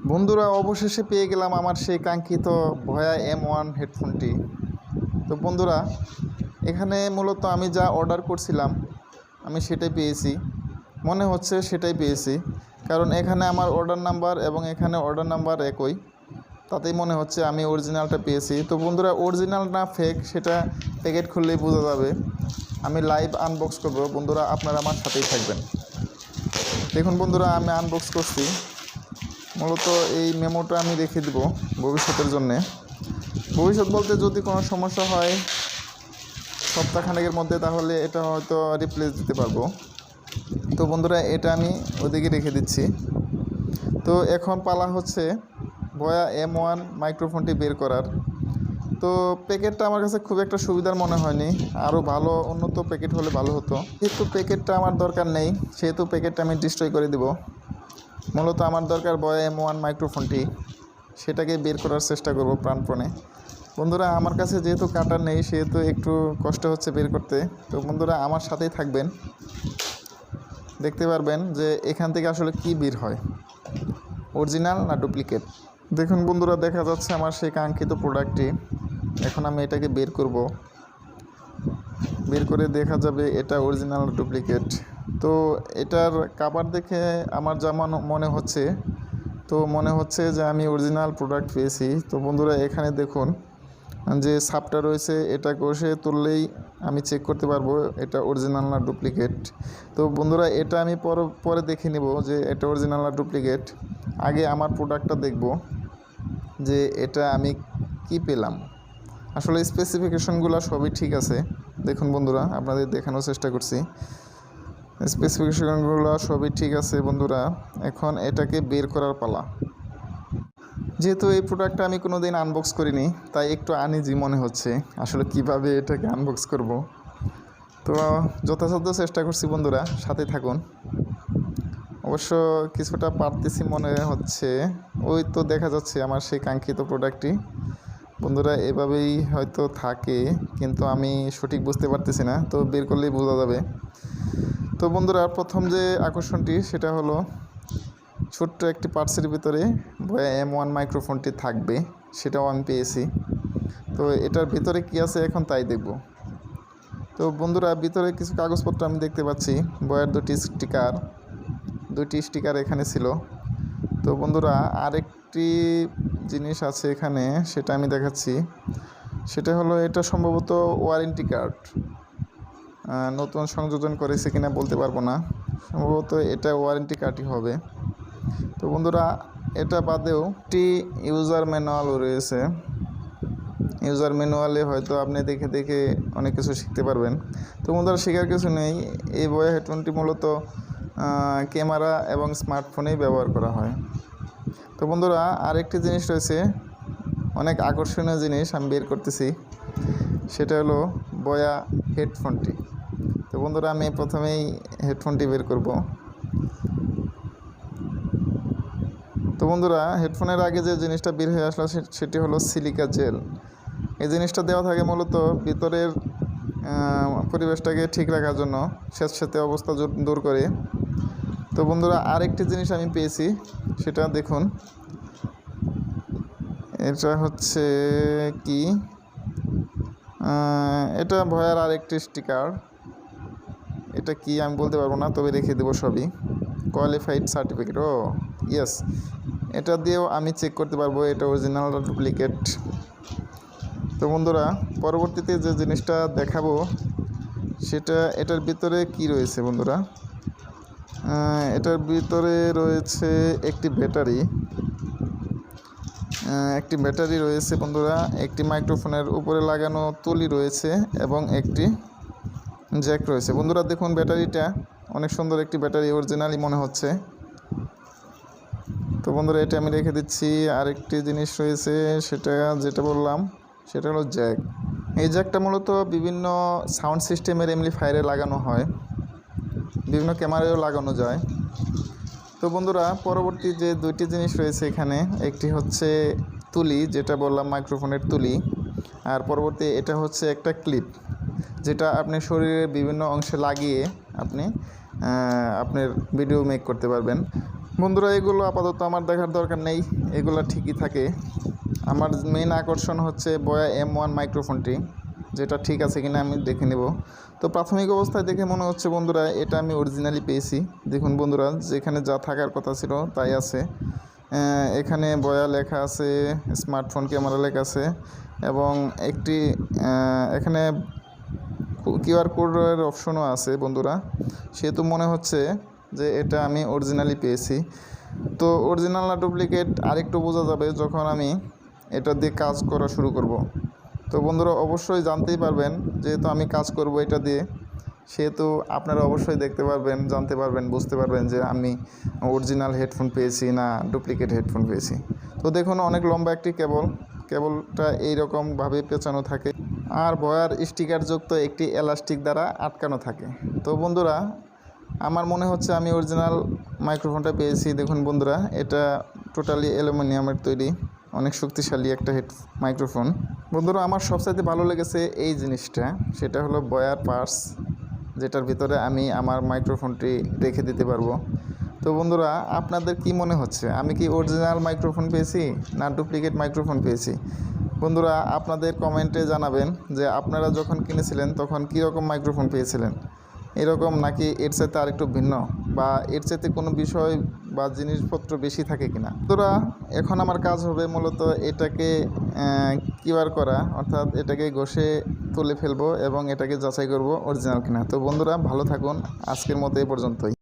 বন্ধুরা অবশেষে পেয়ে গেলাম আমার সেই কাঙ্ক্ষিত ভয়া M1 হেডফোনটি। তো বন্ধুরা এখানে মূলত আমি যা অর্ডার করছিলাম আমি সেটাই পেয়েছি, মনে হচ্ছে সেটাই পেয়েছি, কারণ এখানে আমার অর্ডার নাম্বার এবং এখানে অর্ডার নাম্বার একই, তাতেই মনে হচ্ছে আমি অরিজিনালটা পেয়েছি। তো বন্ধুরা অরিজিনাল না ফেক সেটা প্যাকেট খুললেই বোঝা যাবে। আমি লাইভ আনবক্স করব, বন্ধুরা আপনারা আমার সাথেই থাকবেন। দেখুন বন্ধুরা আমি আনবক্স করছি। মূলত এই মেমোটা আমি রেখে দেব ভবিষ্যতের জন্যে। ভবিষ্যৎ বলতে যদি কোনো সমস্যা হয় সপ্তাহখানেকের মধ্যে, তাহলে এটা হয়তো রিপ্লেস দিতে পারবো। তো বন্ধুরা এটা আমি ওদিকে রেখে দিচ্ছি। তো এখন পালা হচ্ছে ভয়া M1 মাইক্রোফোনটি বের করার। তো প্যাকেটটা আমার কাছে খুব একটা সুবিধার মনে হয়নি, আরও ভালো উন্নত প্যাকেট হলে ভালো হতো। যেহেতু প্যাকেটটা আমার দরকার নেই সেহেতু প্যাকেটটা আমি ডিস্ট্রয় করে দেব। মূলত আমার দরকার ভয়া M1 মাইক্রোফোনটি, সেটাকে বের করার চেষ্টা করব প্রাণপণে। বন্ধুরা আমার কাছে যেহেতু কাটার নেই সেহেতু একটু কষ্ট হচ্ছে বের করতে। তো বন্ধুরা আমার সাথেই থাকবেন, দেখতে পারবেন যে এখান থেকে আসলে কি বের হয়, অরিজিনাল না ডুপ্লিকেট। দেখুন বন্ধুরা দেখা যাচ্ছে আমার সেই কাঙ্ক্ষিত প্রোডাক্টটি। এখন আমি এটাকে বের করব, বের করে দেখা যাবে এটা অরিজিনাল ডুপ্লিকেট। তো এটার কাভার দেখে আমার যেমন মনে হচ্ছে, তো মনে হচ্ছে যে আমি অরিজিনাল প্রোডাক্ট পেয়েছি। তো বন্ধুরা এখানে দেখুন যে সাপটা রয়েছে, এটা কষে তুললেই আমি চেক করতে পারবো এটা অরিজিনাল না ডুপ্লিকেট। তো বন্ধুরা এটা আমি পরে দেখে নেব যে এটা অরিজিনাল না ডুপ্লিকেট। আগে আমার প্রোডাক্টটা দেখব যে এটা আমি কি পেলাম। আসলে স্পেসিফিকেশনগুলো সবই ঠিক আছে। দেখুন বন্ধুরা আপনাদের দেখানোর চেষ্টা করছি, স্পেসিফিকেশনগুলো সবই ঠিক আছে। বন্ধুরা এখন এটাকে বের করার পালা। যেহেতু এই প্রোডাক্টটা আমি কোনো দিন আনবক্স করিনি তাই একটু আনইজি মনে হচ্ছে আসলে কিভাবে এটাকে আনবক্স করব। তো যথাসাধ্য চেষ্টা করছি, বন্ধুরা সাথে থাকুন। অবশ্য কিছুটা পারতেছি মনে হচ্ছে, ওই তো দেখা যাচ্ছে আমার সেই কাঙ্ক্ষিত প্রোডাক্টটি। বন্ধুরা এভাবেই হয়তো থাকে কিন্তু আমি সঠিক বুঝতে পারতেছি না, তো বের করলেই বোঝা যাবে। তো বন্ধুরা প্রথম যে আকর্ষণটি সেটা হলো ছোট্ট একটি পার্সের ভিতরে ভয়া M1 মাইক্রোফোনটি থাকবে, সেটাও আমি পেয়েছি। তো এটার ভিতরে কি আছে এখন তাই দেখব। তো বন্ধুরা ভিতরে কিছু কাগজপত্র আমি দেখতে পাচ্ছি, ভয়ার দুটি স্টিকার এখানে ছিল। তো বন্ধুরা আরেকটি জিনিস আছে এখানে, সেটা আমি দেখাচ্ছি। সেটা হলো এটা সম্ভবত ওয়ারেন্টি কার্ড, নতুন সংযোজন করেছে কিনা বলতে পারবো না, সম্ভবত এটা ওয়ারেন্টি কার্ডই হবে। তো বন্ধুরা এটা বাদেও একটি ইউজার ম্যানুয়ালও রয়েছে। ইউজার ম্যানুয়ালে হয়তো আপনি দেখে দেখে অনেক কিছু শিখতে পারবেন। তো বন্ধুরা শেখার কিছু নেই, এই ভয়া হেডফোনটি মূলত ক্যামেরা এবং স্মার্টফোনেই ব্যবহার করা হয়। তো বন্ধুরা আরেকটি জিনিস রয়েছে, অনেক আকর্ষণীয় জিনিস আমি বের করতেছি, সেটা হলো ভয়া হেডফোনটি। তো বন্ধুরা আমি প্রথমেই হেডফোনটি বের করব। তো বন্ধুরা হেডফোনের আগে যে জিনিসটা বের হয়ে আসলো সেটি হলো সিলিকা জেল। এই জিনিসটা দেওয়া থাকে মূলত ভিতরের পরিবেশটাকে ঠিক রাখার জন্য, স্যাঁতস্যাঁতে অবস্থা দূর করে। তো বন্ধুরা আরেকটি জিনিস আমি পেয়েছি, সেটা দেখুন। এটা হচ্ছে কি, এটা ভয়ার আরেকটি স্টিকার। এটা কি আমি বলতে পারবো না, তবে রেখে দেবো সবই। কোয়ালিফাইড সার্টিফিকেট, ও ইয়েস, এটা দিয়েও আমি চেক করতে পারবো এটা অরিজিনাল না ডুপ্লিকেট। তো বন্ধুরা পরবর্তীতে যে জিনিসটা দেখাবো সেটা এটার ভিতরে কি রয়েছে। বন্ধুরা এটার ভিতরে রয়েছে একটি ব্যাটারি রয়েছে। বন্ধুরা একটি মাইক্রোফোনের উপরে লাগানো তুলি রয়েছে এবং একটি জ্যাক রয়েছে। বন্ধুরা দেখুন ব্যাটারিটা অনেক সুন্দর একটি ব্যাটারি, অরিজিনালই মনে হচ্ছে। তো বন্ধুরা এটা আমি রেখে দিচ্ছি। আরেকটি জিনিস রয়েছে যেটা বললাম সেটা হলো জ্যাক। এই জ্যাকটা মূলত বিভিন্ন সাউন্ড সিস্টেমের অ্যাম্পলিফায়ারে লাগানো হয়, বিভিন্ন ক্যামেরায়ও লাগানো যায়। তো বন্ধুরা পরবর্তী যে দুইটি জিনিস রয়েছে এখানে, একটি হচ্ছে তুলি, যেটা বললাম মাইক্রোফোনের তুলি, আর পরবর্তী এটা হচ্ছে একটা ক্লিপ, যেটা আপনি শরীরের বিভিন্ন অংশে লাগিয়ে আপনি আপনার ভিডিও মেক করতে পারবেন। বন্ধুরা এগুলো আপাতত আমার দেখার দরকার নেই, এগুলো ঠিকই থাকে। আমার মেইন আকর্ষণ হচ্ছে বয়া M1 মাইক্রোফোনটি, যেটা ঠিক আছে কিনা আমি দেখে নেব। তো প্রাথমিক অবস্থায় দেখে মনে হচ্ছে বন্ধুরা এটা আমি অরিজিনালি পেয়েছি। দেখুন বন্ধুরা, যেখানে যা থাকার কথা ছিল তাই আছে। এখানে বয়া লেখা আছে, স্মার্টফোন ক্যামেরা লেখা আছে, এবং একটি এখানে কিউআর কোডের অপশনও আছে বন্ধুরা। সেহেতু মনে হচ্ছে যে এটা আমি অরিজিনালি পেয়েছি। তো অরিজিনাল না ডুপ্লিকেট আরেকটু বোঝা যাবে যখন আমি এটা দিয়ে কাজ করা শুরু করব। তো বন্ধুরা অবশ্যই জানতেই পারবেন, যেহেতু আমি কাজ করব এটা দিয়ে, সেহেতু আপনারা অবশ্যই দেখতে পারবেন, জানতে পারবেন, বুঝতে পারবেন যে আমি অরিজিনাল হেডফোন পেয়েছি না ডুপ্লিকেট হেডফোন পেয়েছি। তো দেখুন অনেক লম্বা একটি কেবলটা এইরকমভাবে পেঁচানো থাকে, আর বয়ার স্টিকারযুক্ত একটি এলাস্টিক দ্বারা আটকানো থাকে। তো বন্ধুরা আমার মনে হচ্ছে আমি অরিজিনাল মাইক্রোফোনটা পেয়েছি। দেখুন বন্ধুরা, এটা টোটালি অ্যালুমিনিয়ামের তৈরি, অনেক শক্তিশালী একটা মাইক্রোফোন। বন্ধুরা আমার সবচাইতে ভালো লেগেছে এই জিনিসটা, সেটা হলো বয়ার পার্স, যেটার ভিতরে আমি আমার মাইক্রোফোনটি রেখে দিতে পারবো। তো বন্ধুরা আপনাদের কি মনে হচ্ছে, আমি কি অরিজিনাল মাইক্রোফোন পেয়েছি না ডুপ্লিকেট মাইক্রোফোন পেয়েছি? বন্ধুরা আপনাদের কমেন্টে জানাবেন যে আপনারা যখন কিনেছিলেন তখন কীরকম মাইক্রোফোন পেয়েছিলেন, এরকম নাকি এর চাইতে আরেকটু ভিন্ন, বা এর চাইতে কোনো বিষয় বা জিনিসপত্র বেশি থাকে কিনা। বন্ধুরা এখন আমার কাজ হবে মূলত এটাকে কিউআর করা, অর্থাৎ এটাকে ঘষে তুলে ফেলবো এবং এটাকে যাচাই করব অরিজিনাল কিনা। তো বন্ধুরা ভালো থাকুন, আজকের মতো এই পর্যন্তই।